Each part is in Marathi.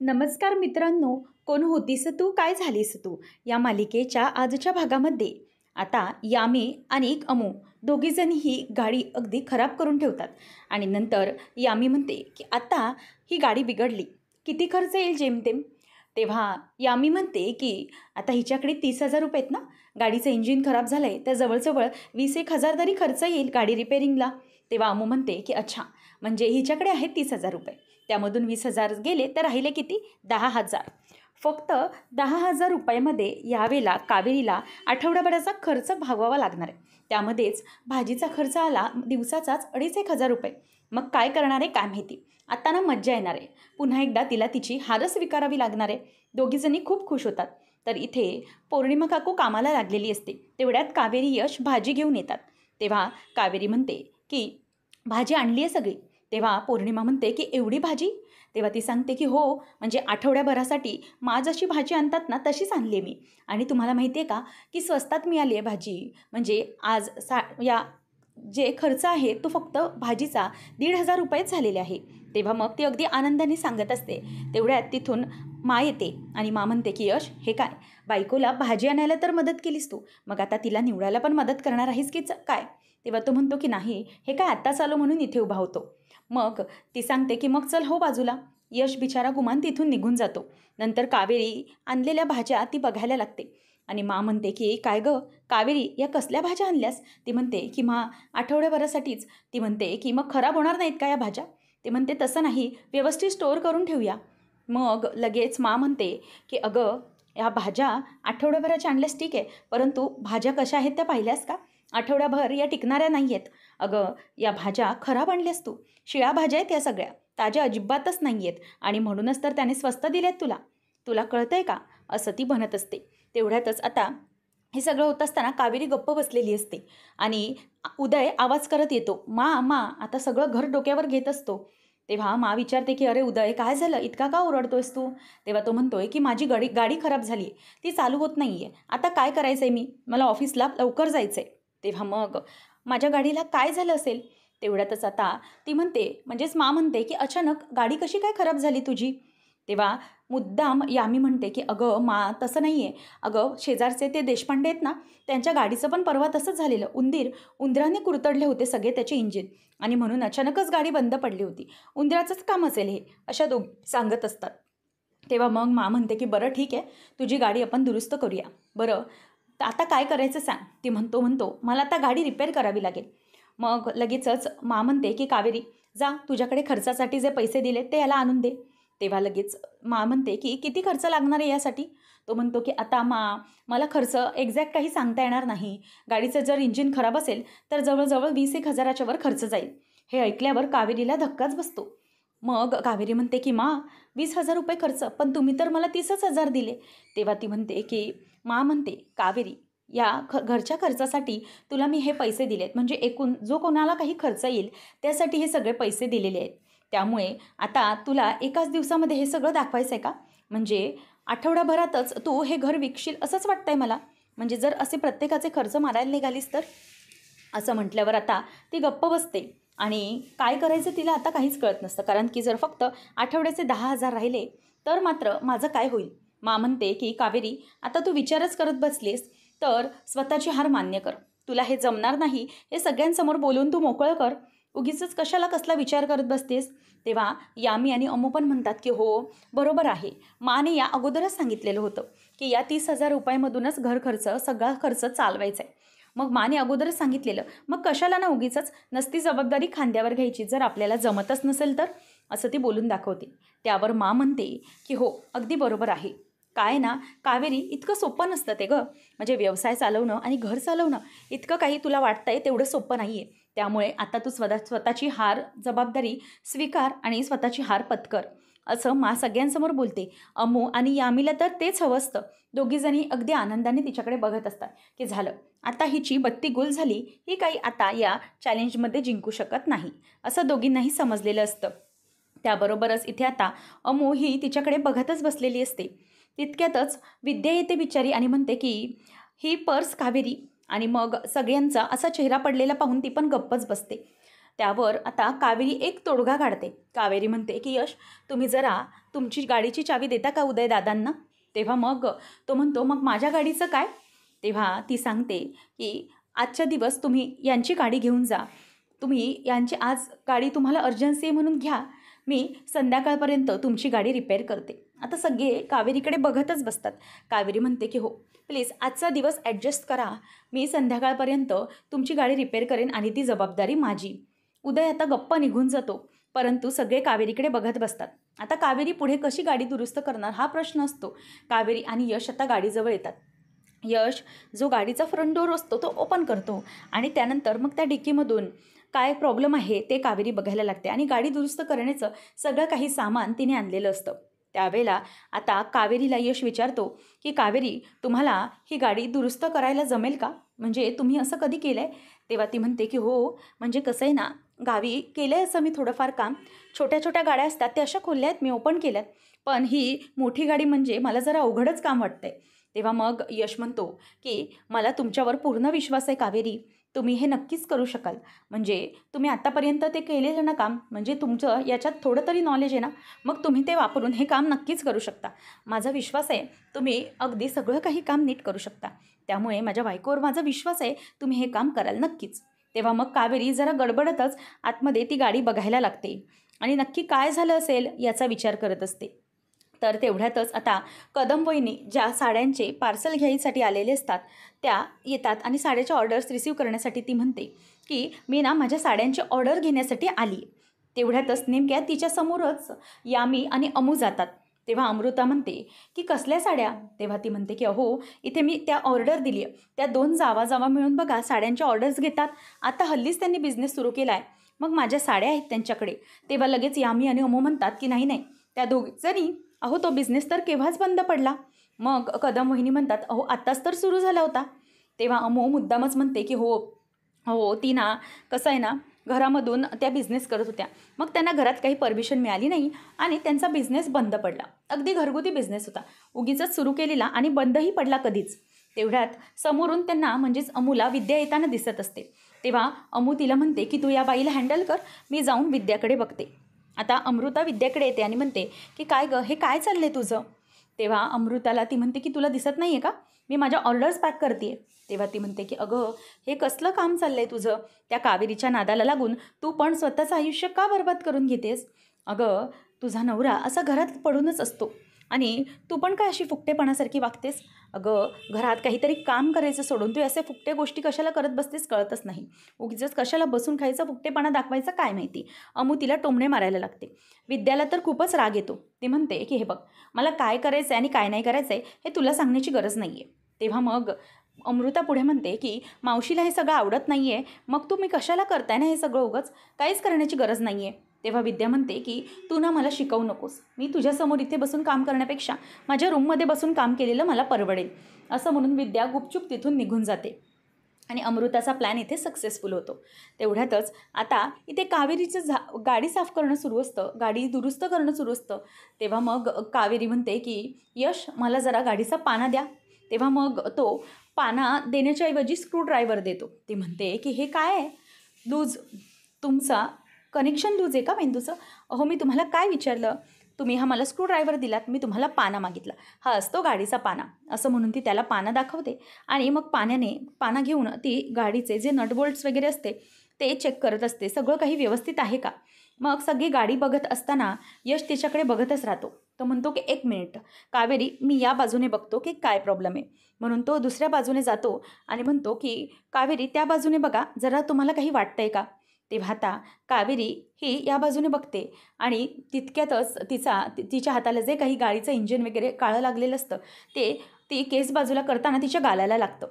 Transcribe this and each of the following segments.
नमस्कार मित्रांनो, कोण होतीस तू काय झालीस तू या मालिकेच्या आजच्या भागामध्ये आता यामी आणि अमू दोघीजणी ही गाडी अगदी खराब करून ठेवतात. आणि नंतर यामी म्हणते की आता ही गाडी बिघडली, किती खर्च येईल जेमतेम. तेव्हा यामी म्हणते की आता हिच्याकडे 30,000 रुपये आहेत ना, गाडीचं इंजिन खराब झालं आहे तर जवळजवळ 20-1 हजार तरी खर्च येईल गाडी रिपेरिंगला. तेव्हा अमू म्हणते की अच्छा, म्हणजे हिच्याकडे आहेत 30,000 रुपये, त्यामधून 20,000 गेले तर राहिले किती, 10,000. फक्त 10,000 रुपयामध्ये यावेळेला कावेरीला आठवड्याभराचा खर्च भागवावा लागणार आहे. त्यामध्येच भाजीचा खर्च आला दिवसाचाच 2,500-1,000 रुपये. मग काय करणार आहे काय माहिती. आता ना मज्जा येणार आहे. पुन्हा एकदा तिला तिची हार स्वीकारावी लागणार आहे. दोघीजणी खूप खुश होतात. तर इथे पौर्णिमा काकू कामाला लागलेली असते. तेवढ्यात कावेरी यश भाजी घेऊन येतात. तेव्हा कावेरी म्हणते की भाजी आणली आहे सगळी. तेव्हा पौर्णिमा म्हणते की एवढी भाजी. तेव्हा ती सांगते की हो, म्हणजे आठवड्याभरासाठी मा जशी भाजी आणतात ना तशीच आणली आहे मी. आणि तुम्हाला माहिती आहे का की स्वस्तात मिळाली आहे भाजी. म्हणजे आज या जे खर्च आहे तो फक्त भाजीचा 1,500 रुपयेच झालेले आहे. तेव्हा मग ती अगदी आनंदाने सांगत असते. तेवढ्यात तिथून मा येते आणि मा म्हणते की यश, हे काय, बायकोला भाजी आणायला तर मदत केलीस तू, मग आता तिला निवडायला पण मदत करणार आहेस की काय. तेव्हा तो म्हणतो की नाही, हे काय आत्ताच आलो म्हणून इथे उभा होतो. मग ती सांगते की मग चल हो बाजूला. यश बिचारा गुमान तिथून निघून जातो. नंतर कावेरी आणलेल्या भाज्या ती बघायला लागते. आणि मा म्हणते की काय गं कावेरी, या कसल्या भाज्या आणल्यास. ती म्हणते की मा आठवड्याभरासाठीच. ती म्हणते की मग खराब होणार नाहीत का या भाज्या. ते म्हणते तसं नाही, व्यवस्थित स्टोअर करून ठेवूया. मग लगेच मा म्हणते की अगं, ह्या भाज्या आठवड्याभराच्या आणल्यास ठीक आहे, परंतु भाज्या कशा आहेत त्या पाहिल्यास का, आठवड्याभर या टिकणाऱ्या नाही आहेत. अगं, या भाज्या खराब आणल्यास तू, शिळ्या भाज्या आहेत या सगळ्या, ताज्या अजिबातच नाही आहेत. आणि म्हणूनच तर त्याने स्वस्त दिल्यात तुला, तुला कळतं आहे का, असं ती म्हणत असते. तेवढ्यातच आता हे सगळं होत असताना कावेरी गप्प बसलेली असते. आणि उदय आवाज करत येतो, मा मा, आता सगळं घर डोक्यावर घेत असतो. तेव्हा मा विचारते की अरे उदय, काय झालं, इतका का ओरडतोयस तू. तेव्हा तो म्हणतोय की माझी गाडी खराब झाली आहे, ती चालू होत नाही आहे, आता काय करायचं आहे, मला ऑफिसला लवकर जायचं आहे. तेव्हा मग माझ्या गाडीला काय झालं असेल. तेवढ्यातच आता ती म्हणते, म्हणजेच मा म्हणते की अचानक गाडी कशी काय खराब झाली तुझी. तेव्हा मुद्दाम यामी म्हणते की अगं मा, तसं नाही आहे, अगं शेजारचे ते देशपांडे आहेत ना, त्यांच्या गाडीचं पण परवा तसंच झालेलं. उंदराने कुरतडले होते सगळे त्याचे इंजिन, आणि म्हणून अचानकच गाडी बंद पडली होती. उंदराचंच काम असेल हे, अशा सांगत असतात. तेव्हा मग मा म्हणते की बरं ठीक आहे, तुझी गाडी आपण दुरुस्त करूया. बरं आता काय करायचं सांग. ती म्हणतो मला आता गाडी रिपेअर करावी लागेल. मग लगेचच मा म्हणते की कावेरी, जा तुझ्याकडे खर्चासाठी जे पैसे दिले ते याला आणून दे. तेव्हा लगेच मा म्हणते की किती खर्च लागणार आहे यासाठी. तो म्हणतो की आता मला खर्च एक्झॅक्ट काही सांगता येणार नाही. गाडीचं जर इंजिन खराब असेल तर जवळजवळ 20-1 हजाराच्या वर खर्च जाईल. हे ऐकल्यावर कावेरीला धक्काच बसतो. मग कावेरी म्हणते की मा, 20,000 रुपये खर्च, पण तुम्ही तर मला 30,000 दिले. तेव्हा ती म्हणते की मा म्हणते कावेरी, या घरच्या खर्चासाठी तुला मी हे पैसे दिलेत, म्हणजे एकूण जो कोणाला काही खर्च येईल त्यासाठी हे सगळे पैसे दिलेले आहेत. त्यामुळे आता तुला एकाच दिवसामध्ये हे सगळं दाखवायचं आहे का, म्हणजे आठवड्याभरातच तू हे घर विकशील असंच वाटतंय मला, म्हणजे जर असे प्रत्येकाचे खर्च मारायला निघालीस तर. असं म्हटल्यावर आता ती गप्प बसते. आणि काय करायचं तिला आता काहीच कळत नसतं, कारण की जर फक्त आठवड्याचे 10,000 राहिले तर मात्र माझं काय होईल. मा म्हणते की कावेरी, आता तू विचारच करत बसलीस तर स्वतःची हार मान्य कर. तुला हे जमणार नाही हे सगळ्यांसमोर बोलून तू मोकळं कर, उगीच कशाला कसला विचार करत बसतेस. तेव्हा यामी आणि अमू पण म्हणतात की हो बरोबर आहे, माने या अगोदरच सांगितलेलं होतं की या 30,000 रुपयामधूनच घर खर्च सगळा खर्च चालवायचा आहे. मग माने अगोदरच सांगितलेलं, मग कशाला ना उगीच नसती जबाबदारी खांद्यावर घ्यायची, जर आपल्याला जमतच नसेल तर, असं ती बोलून दाखवते. त्यावर मा म्हणते की हो अगदी बरोबर आहे. काय ना कावेरी, इतकं सोपं नसतं ते गं, म्हणजे व्यवसाय चालवणं आणि घर चालवणं इतकं काही तुला वाटतंय तेवढं सोपं नाही आहे. त्यामुळे आता तू स्वतःची हार जबाबदारी स्वीकार आणि स्वतःची हार पत्कर, असं मा सगळ्यांसमोर बोलते. अमू आणि यामीला तर तेच हवं असतं. दोघीजणी अगदी आनंदाने तिच्याकडे बघत असतात की झालं, आता हिची बत्ती गुल झाली, ही काही आता या चॅलेंजमध्ये जिंकू शकत नाही, असं दोघींनाही समजलेलं असतं. त्याबरोबरच इथे आता अमू ही तिच्याकडे बघतच बसलेली असते. तितक्यातच विद्या येते बिचारी आणि म्हणते की ही पर्स कावेरी. आणि मग सगळ्यांचा असा चेहरा पडलेला पाहून ती पण गप्पच बसते. त्यावर आता कावेरी एक तोडगा काढते. कावेरी म्हणते की यश, तुम्ही जरा तुमची गाडीची चावी देता का उदय दादांना? तेव्हा मग तो म्हणतो, मग माझ्या गाडीचं काय? तेव्हा ती सांगते की आजच्या दिवस तुम्ही यांची गाडी घेऊन जा, तुम्ही यांची आज गाडी तुम्हाला अर्जन्सी आहे म्हणून घ्या, मी संध्याकाळपर्यंत तुमची गाडी रिपेअर करते. आता सगळे कावेरीकडे बघतच बसतात. कावेरी म्हणते की हो प्लीज आजचा दिवस ॲडजस्ट करा, मी संध्याकाळपर्यंत तुमची गाडी रिपेअर करेन आणि ती जबाबदारी माझी. उदय आता गप्पा निघून जातो, परंतु सगळे कावेरीकडे बघत बसतात. आता कावेरी पुढे कशी गाडी दुरुस्त करणार हा प्रश्न असतो. कावेरी आणि यश आता गाडीजवळ येतात. यश जो गाडीचा फ्रंट डोअर असतो तो ओपन करतो आणि त्यानंतर मग त्या डिक्कीमधून काय प्रॉब्लेम आहे ते कावेरी बघायला लागते आणि गाडी दुरुस्त करण्याचं सगळं काही सामान तिने आणलेलं असतं. त्यावेळेला आता कावेरीला यश विचारतो की कावेरी, तुम्हाला ही गाडी दुरुस्त करायला जमेल का? म्हणजे तुम्ही असं कधी केलं आहे? तेव्हा ती म्हणते की हो, म्हणजे कसं आहे ना, गावी केलं आहे असं मी थोडंफार काम. छोट्या छोट्या गाड्या असतात त्या अशा खोलल्या आहेत, मी ओपन केल्यात, पण ही मोठी गाडी म्हणजे मला जरा अवघडच काम वाटतं आहे. तेव्हा मग यश म्हणतो की मला तुमच्यावर पूर्ण विश्वास आहे कावेरी, तुम्ही हे नक्कीच करू शकाल. म्हणजे तुम्ही आत्तापर्यंत ते केलेलं ना काम, म्हणजे तुमचं याच्यात थोडं तरी नॉलेज आहे ना, मग तुम्ही ते वापरून हे काम नक्कीच करू शकता. माझा विश्वास आहे तुम्ही अगदी सगळं काही काम नीट करू शकता. त्यामुळे माझ्या बायकोवर माझा विश्वास आहे, तुम्ही हे काम कराल नक्कीच. तेव्हा मग कावेरी जरा गडबडतच आतमध्ये ती गाडी बघायला लागते आणि नक्की काय झालं असेल याचा विचार करत असते. तर तेवढ्यातच आता कदम वहिनी ज्या साड्यांचे पार्सल घ्यायसाठी आलेले असतात त्या येतात आणि साड्याच्या ऑर्डर्स रिसीव करण्यासाठी ती म्हणते की मी ना माझ्या साड्यांची ऑर्डर घेण्यासाठी आली. तेवढ्यातच नेमक्या तिच्यासमोरच यामी आणि अमू जातात. तेव्हा अमृता म्हणते की कसल्या साड्या? तेव्हा ती म्हणते की अहो, इथे मी त्या ऑर्डर दिली आहे, त्या 2 जावा मिळून बघा साड्यांच्या ऑर्डर्स घेतात. आता हल्लीच त्यांनी बिझनेस सुरू केला आहे, मग माझ्या साड्या आहेत त्यांच्याकडे. तेव्हा लगेच यामी आणि अमू म्हणतात की नाही त्या दोघीजणी, अहो तो बिझनेस तर केव्हाच बंद पडला. मग कदम वहिनी म्हणतात अहो आत्ताच तर सुरू झाला होता. तेव्हा अमो मुद्दामच म्हणते की हो हो, ती ना कसं आहे ना, घरामधून त्या बिझनेस करत होत्या, मग त्यांना घरात काही परमिशन मिळाली नाही आणि त्यांचा बिझनेस बंद पडला. अगदी घरगुती बिझनेस होता, उगीचच सुरू केलेला आणि बंदही पडला कधीच. तेवढ्यात समोरून त्यांना म्हणजेच अमूला विद्या येताना दिसत असते. तेव्हा अमू तिला म्हणते की तू या बाईला हँडल कर, मी जाऊन विद्याकडे बघते. आता अमृता विद्याकडे येते आणि म्हणते की काय गं, हे काय चाललं आहे तुझं? तेव्हा अमृताला ती म्हणते की तुला दिसत नाही आहे का, मी माझ्या ऑर्डर्स पॅक करते आहे. तेव्हा ती म्हणते की अगं, हे कसलं काम चाललं आहे तुझं? त्या कावेरीच्या नादाला लागून तू पण स्वतःचं आयुष्य का बरबाद करून घेतेस? अगं, तुझा नवरा असा घरात पडूनच असतो आणि तू पण काय अशी फुकटेपणासारखी वागतेस? अगं, घरात काहीतरी काम करायचं सोडून तू असे फुकटे गोष्टी कशाला करत बसतेस कळतच नाही. उगीचच कशाला बसून खायचं, फुकटेपणा दाखवायचा काय माहिती. अमू तिला टोमणे मारायला लागते. विद्याला तर खूपच राग येतो. ती म्हणते की हे बघ, मला काय करायचं आहे आणि काय नाही करायचं आहे हे तुला सांगण्याची गरज नाही आहे. तेव्हा मग अमृता पुढे म्हणते की मावशीला हे सगळं आवडत नाही आहे, मग तुम्ही कशाला करताय ना हे सगळं, उगाच काहीच करण्याची गरज नाही आहे. तेव्हा विद्या म्हणते की तू ना मला शिकवू नकोस, मी तुझ्यासमोर इथे बसून काम करण्यापेक्षा माझ्या रूममध्ये बसून काम केलेलं मला परवडेल. असं म्हणून विद्या गुपचूप तिथून निघून जाते आणि अमृताचा प्लॅन इथे सक्सेसफुल होतो. तेवढ्यातच आता इथे कावेरीचं गाडी साफ करणं सुरू असतं, गाडी दुरुस्त करणं सुरू असतं. तेव्हा मग कावेरी म्हणते की यश, मला जरा गाडीचा पाना द्या. तेव्हा मग तो पाना देण्याच्या ऐवजी स्क्रूड्रायव्हर देतो. ती म्हणते की हे काय आहे, लूज, तुमचा कनेक्शन लूज आहे का मेंदूचं? अहो, मी तुम्हाला काय विचारलं, तुम्ही हा मला स्क्रूड्रायव्हर दिलात, मी तुम्हाला पाना मागितला, हा असतो गाडीचा पाना. असं म्हणून ती त्याला पाना दाखवते आणि मग पाना घेऊन ती गाडीचे जे नटबोल्ट्स वगैरे असते ते चेक करत असते, सगळं काही व्यवस्थित आहे का. मग सगळी गाडी बघत असताना यश तिच्याकडे बघतच राहतो. तो म्हणतो की 1 मिनिट कावेरी, मी या बाजूने बघतो की काय प्रॉब्लेम आहे. म्हणून तो दुसऱ्या बाजूने जातो आणि म्हणतो की कावेरी, त्या बाजूने बघा जरा, तुम्हाला काही वाटतंय का? तेव्हा आता कावेरी ही या बाजूने बघते आणि तितक्यातच तिच्या हाताला जे काही गाडीचं इंजिन वगैरे काळं लागलेलं असतं ते ती केस बाजूला करताना तिच्या गालाला लागतं.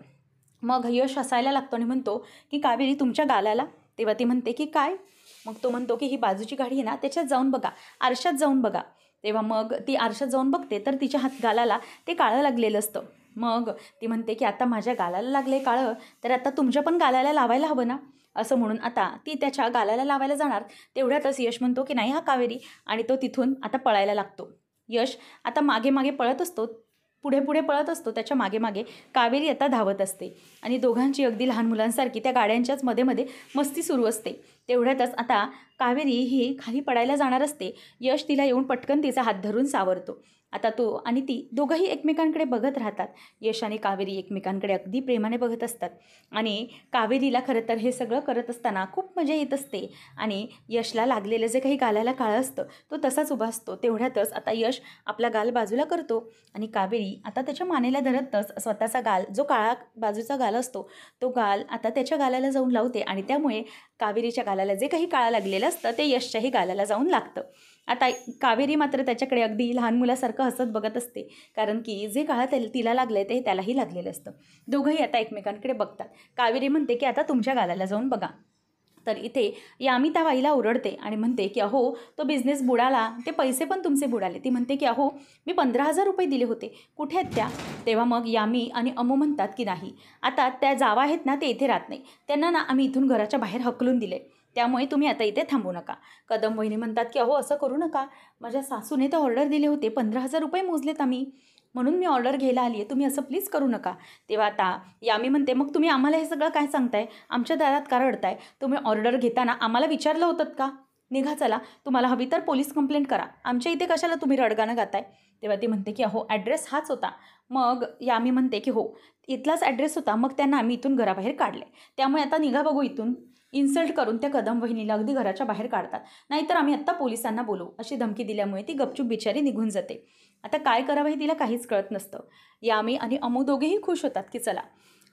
मग यश हसायला लागतो आणि म्हणतो की कावेरी, तुमच्या गालाला? तेव्हा ती म्हणते की काय? मग तो म्हणतो की ही बाजूची गाडी आहे ना, त्याच्यात जाऊन बघा, आरशात जाऊन बघा. तेव्हा मग ती आरशात जाऊन बघते तर तिच्या गालाला ते काळं लागलेलं असतं. मग ती म्हणते की आता माझ्या गालाला लागले काळं, तर आता तुमच्या पण गालाला लावायला हवं ना. असं म्हणून आता ती त्याच्या गालाला लावायला जाणार. तेवढ्यातच यश म्हणतो की नाही हा कावेरी, आणि तो तिथून आता पळायला लागतो. यश आता मागे पळत असतो, पुढे पळत असतो, त्याच्या मागे कावेरी आता धावत असते आणि दोघांची अगदी लहान मुलांसारखी त्या गाड्यांच्याच मध्ये मस्ती सुरू असते. तेवढ्यातच आता कावेरी ही खाली पडायला जाणार असते. यश तिला येऊन पटकन तिचा हात धरून सावरतो. आता तो आणि ती दोघंही एकमेकांकडे बघत राहतात. यश आणि कावेरी एकमेकांकडे अगदी प्रेमाने बघत असतात आणि कावेरीला खरं तर हे सगळं करत असताना खूप मजा येत असते आणि यशला लागलेलं जे काही गालाला काळं असतं तो तसाच उभा असतो. तेवढ्यातच आता यश आपला गाल बाजूला करतो आणि कावेरी आता त्याच्या मानेला धरतच स्वतःचा गाल, जो काळा बाजूचा गाल असतो तो गाल आता त्याच्या गालाला जाऊन लावते आणि त्यामुळे कावेरीच्या गालाला जे काही काळं लागलेलं असतं ते यशच्याही गालाला जाऊन लागतं. आता कावेरी मात्र त्याच्याकडे अगदी लहान मुलासारखं हसत बघत असते, कारण की जे काळं तिला लागलं ते त्यालाही लागलेलं असतं. दोघंही आता एकमेकांकडे बघतात. कावेरी म्हणते की आता तुमच्या गालाला जाऊन बघा. तर इथे यामी त्या बाईला ओरडते आणि म्हणते की अहो तो बिझनेस बुडाला, ते पैसे पण तुमचे बुडाले. ती म्हणते की अहो मी 15,000 रुपये दिले होते, कुठे आहेत त्या? तेव्हा मग यामी आणि अमू म्हणतात की नाही, आता त्या जावा आहेत ना ते इथे राहत नाही, त्यांना ना आम्ही इथून घराच्या बाहेर हकलून दिले, त्यामुळे तुम्ही आता इथे थांबू नका. कदम वहिनी म्हणतात की अहो असं करू नका, माझ्या सासूने तर ऑर्डर दिले होते, 15,000 रुपये मोजलेत आम्ही, म्हणून मी ऑर्डर घ्यायला आली आहे, तुम्ही असं प्लीज करू नका. तेव्हा आता यामी म्हणते मग तुम्ही आम्हाला हे सगळं काय सांगताय, आमच्या दारात का रडताय? तुम्ही ऑर्डर घेताना आम्हाला विचारलं होतं का? निघा चला, तुम्हाला हवी तर पोलीस कंप्लेंट करा, आमच्या इथे कशाला तुम्ही रडगाणं गाताय? तेव्हा ती म्हणते की अहो ॲड्रेस हाच होता. मग यामी म्हणते की हो इथलाच ॲड्रेस होता, मग त्यांना आम्ही इथून घराबाहेर काढले, त्यामुळे आता निघा बघू इथून. इन्सल्ट करून त्या कदम वहिनीला अगदी घराच्या बाहेर काढतात. नाहीतर आम्ही आत्ता पोलिसांना बोलवू, अशी धमकी दिल्यामुळे ती गपचूप बिचारी निघून जाते. आता काय करावं हे तिला काहीच कळत नसतं. यामी आणि अमू दोघेही खुश होतात की चला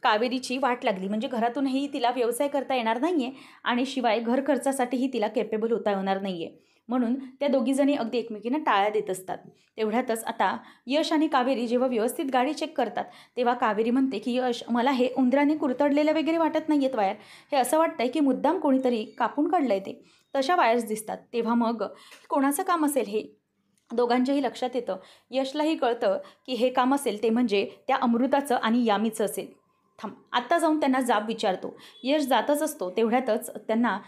कावेरीची वाट लागली, म्हणजे घरातूनही तिला व्यवसाय करता येणार नाही आहे आणि शिवाय घर खर्चासाठीही तिला केपेबल होता येणार नाही आहे, म्हणून त्या दोघीजणी अगदी एकमेकींना टाळ्या देत असतात. तेवढ्यातच आता यश आणि कावेरी जेव्हा व्यवस्थित गाडी चेक करतात तेव्हा कावेरी म्हणते की यश मला हे उंदराने कुरतडलेलं वगैरे वाटत नाही आहेत वायर, हे असं वाटतंय की मुद्दाम कोणीतरी कापून काढलं आहे ते, तशा वायर्स दिसतात. तेव्हा मग कोणाचं काम असेल हे दोघांच्याही लक्षात येतं. यशलाही कळतं की हे काम असेल ते म्हणजे त्या अमृताचं आणि यामीचं असेल. थांब, आत्ता जाऊन त्यांना जाब विचारतो. यश जातच असतो. तेवढ्यातच त्यांना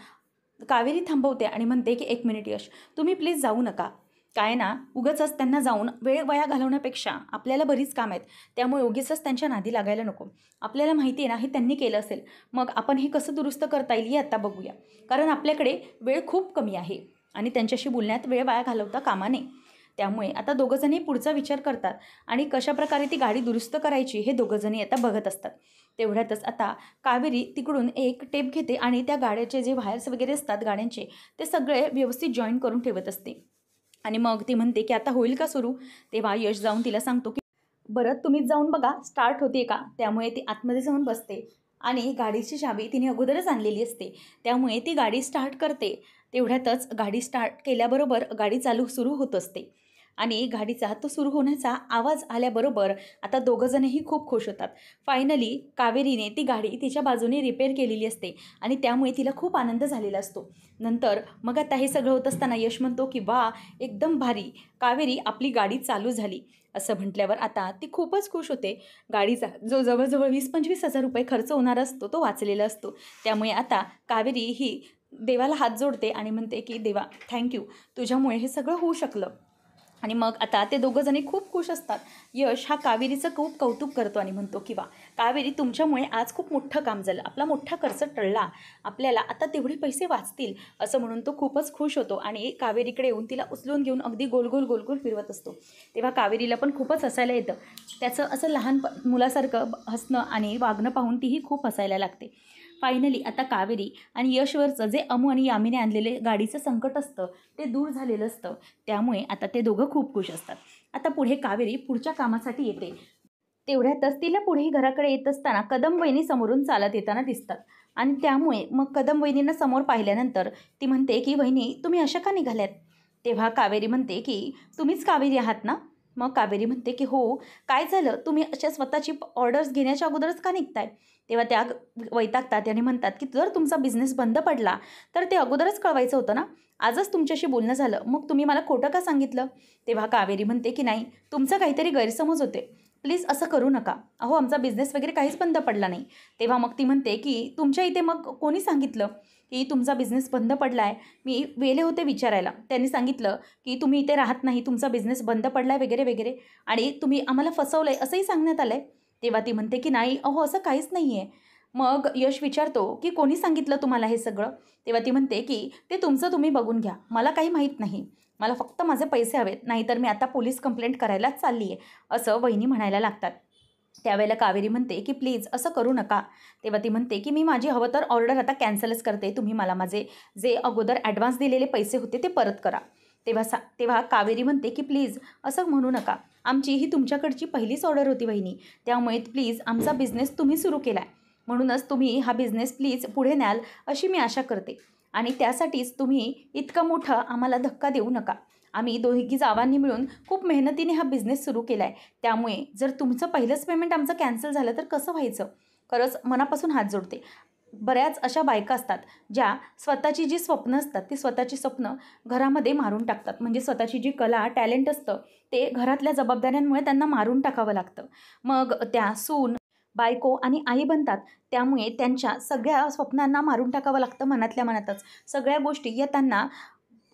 कावेरी थांबवते आणि म्हणते की 1 मिनिट यश, तुम्ही प्लीज जाऊ नका. काय ना उगाचच त्यांना जाऊन वेळ वाया घालवण्यापेक्षा आपल्याला बरीच काम आहेत, त्यामुळे उगीचच त्यांच्या नादी लागायला नको. आपल्याला माहिती आहे ना हे त्यांनी केलं असेल, मग आपण हे कसं दुरुस्त करता येईल हे आत्ता बघूया, कारण आपल्याकडे वेळ खूप कमी आहे आणि त्यांच्याशी बोलण्यात वेळ वाया घालवता कामा नये. त्यामुळे आता दोघंजणी पुढचा विचार करतात आणि कशाप्रकारे ती गाडी दुरुस्त करायची हे दोघंजणी आता बघत असतात. तेवढ्यातच आता कावेरी तिकडून एक टेप घेते आणि त्या गाड्याचे जे वायर्स वगैरे असतात गाड्यांचे ते सगळे व्यवस्थित जॉईन करून ठेवत असते आणि मग ती म्हणते की आता होईल का सुरू? तेव्हा यश जाऊन तिला सांगतो की बरं तुम्हीच जाऊन बघा स्टार्ट होते का. त्यामुळे ती आतमध्ये जाऊन बसते आणि गाडीची चावी तिने अगोदरच आणलेली असते, त्यामुळे ती गाडी स्टार्ट करते. तेवढ्यातच गाडी स्टार्ट केल्याबरोबर गाडी सुरू होत असते आणि गाडीचा तो सुरू होण्याचा आवाज आल्याबरोबर आता दोघंजणही खूप खुश होतात. फायनली कावेरीने ती गाडी तिच्या बाजूने रिपेअर केलेली असते आणि त्यामुळे तिला खूप आनंद झालेला असतो. नंतर मग आता हे सगळं होत असताना यश म्हणतो की वा एकदम भारी कावेरी, आपली गाडी चालू झाली. असं म्हटल्यावर आता ती खूपच खुश होते. गाडीचा जो जवळजवळ 20-25 हजार रुपये खर्च होणार असतो तो वाचलेला असतो. त्यामुळे आता कावेरी ही देवाला हात जोडते आणि म्हणते की देवा थँक्यू, तुझ्यामुळे हे सगळं होऊ शकलं. आणि मग आता ते दोघंजणी खूप खुश असतात. यश हा कावेरीचं खूप कौतुक करतो आणि म्हणतो की वा कावेरी, तुमच्यामुळे आज खूप मोठं काम झालं, आपला मोठा खर्च टळला, आपल्याला आता तेवढे पैसे वाचतील, असं म्हणून तो खूपच खुश होतो आणि कावेरीकडे येऊन तिला उचलून घेऊन अगदी गोल गोल गोल गोल फिरवत असतो. तेव्हा कावेरीला पण खूपच हसायला येतं. त्याचं असं लहान मुलासारखं हसणं आणि वागणं पाहून तीही खूप हसायला लागते. फायनली आता कावेरी आणि यशवरचं जे अमू आणि यामीने आणलेले गाडीचं संकट असतं ते दूर झालेलं असतं, त्यामुळे आता ते दोघं खूप खुश असतात. आता पुढे कावेरी पुढच्या कामासाठी येते. तेवढ्यातच तिला पुढेही घराकडे येत असताना कदम वहिनी समोरून चालत येताना दिसतात आणि त्यामुळे मग कदम वहिनींना समोर पाहिल्यानंतर ती म्हणते की वहिनी तुम्ही अशा का निघाल्यात? तेव्हा कावेरी म्हणते की तुम्हीच कावेरी आहात ना? मग कावेरी म्हणते की हो, काय झालं, तुम्ही अशा स्वतःची ऑर्डर्स घेण्याच्या अगोदरच का निघताय? तेव्हा त्या वैतागतात आणि म्हणतात की जर तुमचा बिझनेस बंद पडला तर ते अगोदरच कळवायचं होतं ना, आजच तुमच्याशी बोलणं झालं, मग तुम्ही मला खोटं का सांगितलं? तेव्हा कावेरी म्हणते की नाही, तुमचा काहीतरी गैरसमज होते, प्लीज असं करू नका, अहो आमचा बिझनेस वगैरे काहीच बंद पडला नाही. तेव्हा मग ती म्हणते की तुमच्या इथे मग कोणी सांगितलं की तुमचा बिझनेस बंद पडला आहे? मी वेले होते विचारायला, त्यांनी सांगितलं की तुम्ही इथे राहत नाही, तुमचा बिझनेस बंद पडला आहे वगैरे वगैरे, आणि तुम्ही आम्हाला फसवलं आहे असंही सांगण्यात आलं आहे. तेव्हा ती म्हणते की नाही अहो असं काहीच नाही आहे, मग यश विचारतो की कोणी सांगितलं तुम्हाला हे सगळं? तेव्हा ती म्हणते की ते तुमचं तुम्ही बघून घ्या, मला काही माहीत नाही, मला फक्त माझे पैसे हवेत, नाहीतर मी आता पोलीस कंप्लेंट करायलाच चालली आहे, असं वहिनी म्हणायला लागतात. त्यावेळेला कावेरी म्हणते की प्लीज असं करू नका. तेव्हा ती म्हणते की मी माझी हवं तर ऑर्डर आता कॅन्सलच करते, तुम्ही मला माझे जे अगोदर ॲडव्हान्स दिलेले पैसे होते ते परत करा. तेव्हा कावेरी म्हणते की प्लीज असं म्हणू नका, आमची ही तुमच्याकडची पहिलीच ऑर्डर होती वहिनी, त्यामुळे प्लीज आमचा बिझनेस तुम्ही सुरू केला आहे, म्हणूनच तुम्ही हा बिझनेस प्लीज पुढे न्याल अशी मी आशा करते, आणि त्यासाठीच तुम्ही इतका मोठा आम्हाला धक्का देऊ नका. आम्ही दोघी जावांनी मिळून खूप मेहनतीने हा बिझनेस सुरू केला आहे, त्यामुळे जर तुमचं पहिलंच पेमेंट आमचं कॅन्सल झालं तर कसं व्हायचं? खरंच मनापासून हात जोडते. बऱ्याच अशा बायका असतात ज्या स्वतःची जी स्वप्नं असतात ती स्वतःची स्वप्नं घरामध्ये मारून टाकतात. म्हणजे स्वतःची जी कला टॅलेंट असतं ते घरातल्या जबाबदाऱ्यांमुळे त्यांना मारून टाकावं लागतं. मग त्या सून, बायको आणि आई बनतात. त्यामुळे त्यांच्या सगळ्या स्वप्नांना मारून टाकावं लागतं मनातल्या मनातच. सगळ्या गोष्टी या त्यांना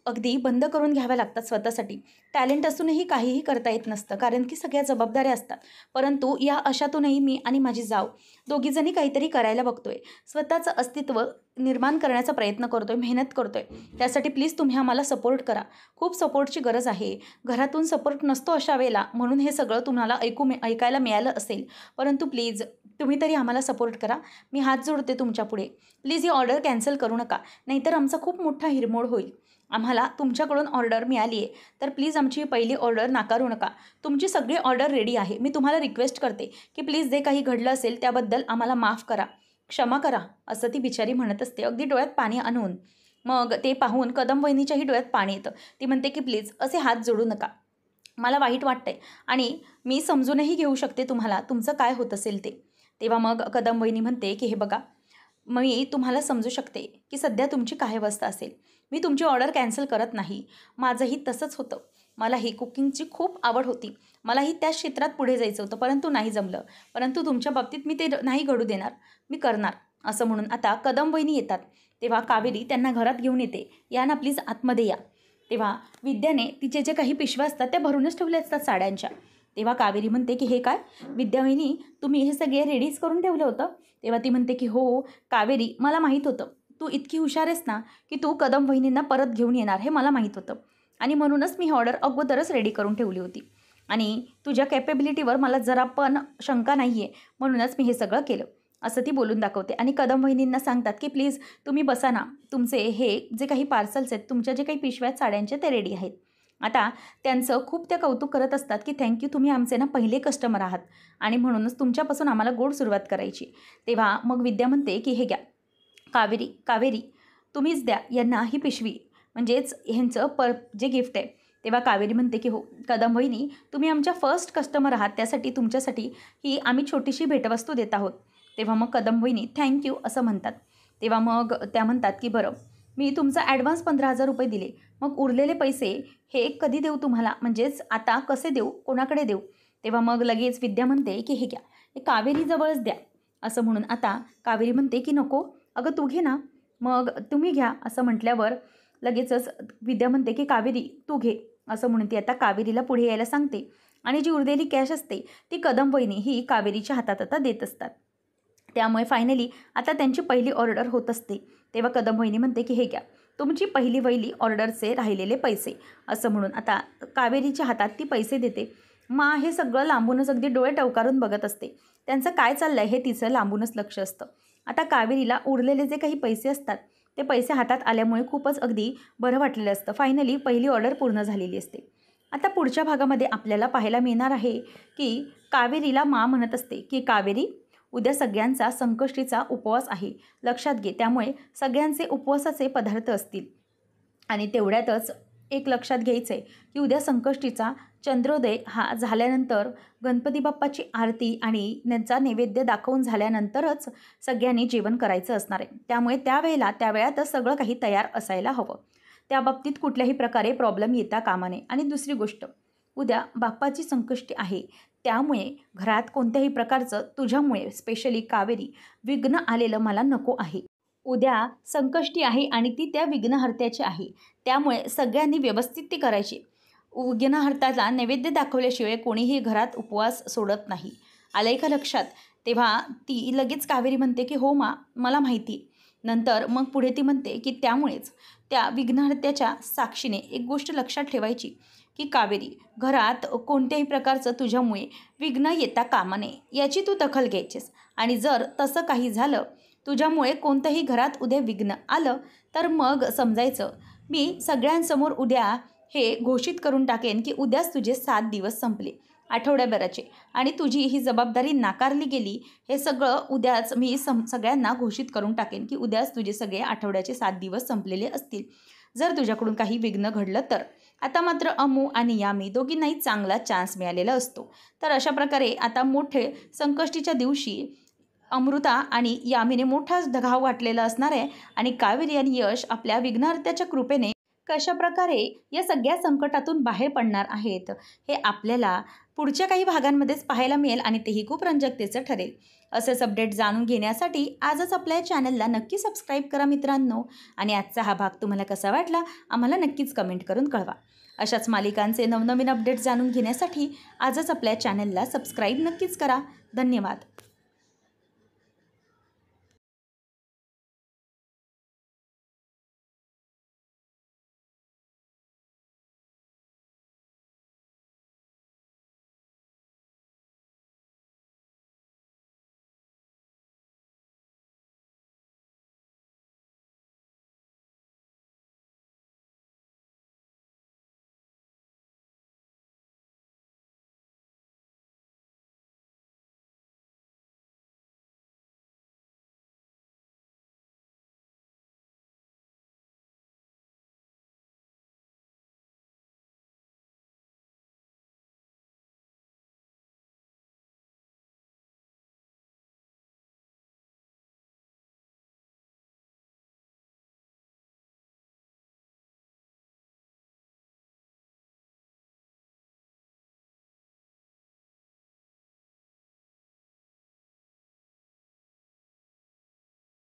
अगदी बंद करून घ्याव्या लागतात स्वतःसाठी. टॅलेंट असूनही काहीही करता येत नसतं, कारण की सगळ्या जबाबदाऱ्या असतात. परंतु या अशातूनही मी आणि माझी जाव दोघीजणी काहीतरी करायला बघतोय, स्वतःचं अस्तित्व निर्माण करण्याचा प्रयत्न करतोय, मेहनत करतोय. त्यासाठी प्लीज तुम्ही आम्हाला सपोर्ट करा. खूप सपोर्टची गरज आहे. घरातून सपोर्ट नसतो अशा वेळेला, म्हणून हे सगळं तुम्हाला ऐकायला मिळालं असेल. परंतु प्लीज तुम्ही तरी आम्हाला सपोर्ट करा. मी हात जोडते तुमच्यापुढे. प्लीज ही ऑर्डर कॅन्सल करू नका, नाहीतर आमचा खूप मोठा हिरमोड होईल. आम्हाला तुमच्याकडून ऑर्डर मिळाली आहे, तर प्लीज आमची ही पहिली ऑर्डर नाकारू नका. तुमची सगळी ऑर्डर रेडी आहे. मी तुम्हाला रिक्वेस्ट करते की प्लीज जे काही घडलं असेल त्याबद्दल आम्हाला माफ करा, क्षमा करा, असं ती बिचारी म्हणत असते, अगदी डोळ्यात पाणी आणून. मग ते पाहून कदम वहिनीच्याही डोळ्यात पाणी येतं. ती म्हणते की प्लीज असे हात जोडू नका, मला वाईट वाटतंय आणि मी समजूनही घेऊ शकते तुम्हाला तुमचं काय होत असेल ते. तेव्हा मग कदम वहिनी म्हणते की हे बघा, मी तुम्हाला समजू शकते की सध्या तुमची काय अवस्था असेल. मी तुमची ऑर्डर कॅन्सल करत नाही. माझंही तसंच होतं. मलाही कुकिंगची खूप आवड होती. मलाही त्या क्षेत्रात पुढे जायचं होतं, परंतु नाही जमलं. परंतु तुमच्या बाबतीत मी ते नाही घडू देणार, मी करणार, असं म्हणून आता कदम वहिनी येतात. तेव्हा कावेरी त्यांना घरात घेऊन येते. या ना प्लीज आतमध्ये या. तेव्हा विद्याने तिचे जे काही पिशव्या असतात त्या भरूनच ठेवल्या असतात साड्यांच्या. तेव्हा कावेरी म्हणते की हे काय विद्या वहिनी, तुम्ही हे सगळे रेडीज करून ठेवलं होतं? तेव्हा ती म्हणते की हो कावेरी, मला माहीत होतं तू इतकी हुशार आहेस ना की तू कदम वहिनींना परत घेऊन येणार हे मला माहीत होतं, आणि म्हणूनच मी ऑर्डर अगोदरच रेडी करून ठेवली होती, आणि तुझ्या कॅपेबिलिटीवर मला जरा पण शंका नाही आहे, म्हणूनच मी हे सगळं केलं, असं ती बोलून दाखवते. आणि कदम वहिनींना सांगतात की प्लीज तुम्ही बसा ना, तुमचे हे जे काही पार्सल्स आहेत, तुमच्या जे काही पिशव्या आहेत साड्यांचे ते रेडी आहेत. आता त्यांचं खूप त्या कौतुक करत असतात की थँक्यू, तुम्ही आमचे ना पहिले कस्टमर आहात आणि म्हणूनच तुमच्यापासून आम्हाला गोड सुरुवात करायची. तेव्हा मग विद्या म्हणते की हे घ्या कावेरी तुम्हीच द्या यांना ही पिशवी, म्हणजेच ह्यांचं जे गिफ्ट आहे. तेव्हा कावेरी म्हणते की हो कदम वहिनी, तुम्ही आमच्या फर्स्ट कस्टमर आहात, त्यासाठी तुमच्यासाठी ही आम्ही छोटीशी भेटवस्तू देत आहोत. तेव्हा मग कदम वहिनी थँक्यू असं म्हणतात. तेव्हा मग त्या म्हणतात की बरं, मी तुमचा ॲडव्हान्स 15,000 रुपये दिले, मग उरलेले पैसे हे कधी देऊ तुम्हाला, म्हणजेच आता कसे देऊ, कोणाकडे देऊ? तेव्हा मग लगेच विद्या म्हणते की हे घ्या, हे कावेरीजवळच द्या, असं म्हणून आता कावेरी म्हणते की नको अगं तू घे ना, मग तुम्ही घ्या, असं म्हटल्यावर लगेचच विद्या म्हणते की कावेरी तू घे, असं म्हणून ती आता कावेरीला पुढे यायला सांगते, आणि जी उरलेली कॅश असते ती कदम वहिनी ही कावेरीच्या हातात आता देत असतात. त्यामुळे फायनली आता त्यांची पहिली ऑर्डर होत असते. तेव्हा कदम वहिनी म्हणते की हे घ्या तुमची पहिली ऑर्डरचे राहिलेले पैसे, असं म्हणून आता कावेरीच्या हातात ती पैसे देते. मा हे सगळं लांबूनच अगदी डोळे टवकारून बघत असते. त्यांचं काय चाललं आहे हे तिचं लांबूनच लक्ष असतं. आता कावेरीला उरलेले जे काही पैसे असतात ते पैसे हातात आल्यामुळे खूपच अगदी बरं वाटलेलं असतं. फायनली पहिली ऑर्डर पूर्ण झालेली असते. आता पुढच्या भागामध्ये आपल्याला पाहायला मिळणार आहे की कावेरीला मा म्हणत असते की कावेरी, उद्या सगळ्यांचा संकष्टीचा उपवास आहे, लक्षात घे, त्यामुळे सगळ्यांचे उपवासाचे पदार्थ असतील. आणि तेवढ्यातच एक लक्षात घ्यायचं आहे की उद्या संकष्टीचा चंद्रोदय हा झाल्यानंतर गणपती बाप्पाची आरती आणि त्यांचा नैवेद्य दाखवून झाल्यानंतरच सगळ्यांनी जेवण करायचं असणार आहे. त्यामुळे त्यावेळातच सगळं काही तयार असायला हवं. त्या बाबतीत कुठल्याही प्रकारे प्रॉब्लेम येता कामा नये. आणि दुसरी गोष्ट, उद्या बाप्पाची संकष्टी आहे, त्यामुळे घरात कोणत्याही प्रकारचं तुझ्यामुळे स्पेशली कावेरी विघ्न आलेलं मला नको आहे. उद्या संकष्टी आहे आणि ती त्या विघ्नहर्त्याची आहे, त्यामुळे सगळ्यांनी व्यवस्थित ती करायची. विघ्नहर्त्याला नैवेद्य दाखवल्याशिवाय कोणीही घरात उपवास सोडत नाही. आलंय का लक्षात? तेव्हा ती लगेच कावेरी म्हणते की हो मला माहिती. नंतर मग पुढे ती म्हणते की त्यामुळेच त्या विघ्नहर्त्याच्या साक्षीने एक गोष्ट लक्षात ठेवायची की कावेरी, घरात कोणत्याही प्रकारचं तुझ्यामुळे विघ्न येता कामा नये याची तू दखल घ्यायचीस. आणि जर तसं काही झालं, तुझ्यामुळे कोणतंही घरात उद्या विघ्न आलं, तर मग समजायचं मी सगळ्यांसमोर उद्या हे घोषित करून टाकेन की उद्याच तुझे 7 दिवस संपले आठवड्याभराचे आणि तुझी ही जबाबदारी नाकारली गेली. हे सगळं उद्याच मी सगळ्यांना घोषित करून टाकेन की उद्याच तुझे सगळे आठवड्याचे 7 दिवस संपलेले असतील, जर तुझ्याकडून काही विघ्न घडलं तर. आता मात्र अमू आणि यामी दोघींनाही चांगला चान्स मिळालेला असतो. तर अशा प्रकारे आता मोठे संकष्टीच्या दिवशी अमृता आणि यामीने मोठाच घाव घातलेला असणार आहे आणि कावेरी आणि यश आपल्या विघ्नहर्त्याच्या कृपेने कशाप्रकारे या सगळ्या संकटातून बाहेर पडणार आहेत, हे आपल्याला पुढच्या काही भागांमध्येच पाहायला मिळेल आणि तेही खूप रंजकतेचं ठरेल. असेच अपडेट जाणून घेण्यासाठी आजच आपल्या चॅनलला नक्की सबस्क्राईब करा मित्रांनो. आणि आजचा हा भाग तुम्हाला कसा वाटला आम्हाला नक्कीच कमेंट करून कळवा. अशाच मालिकांचे नवनवीन अपडेट जाणून घेण्यासाठी आजच आपल्या चॅनलला सबस्क्राईब नक्कीच करा. धन्यवाद.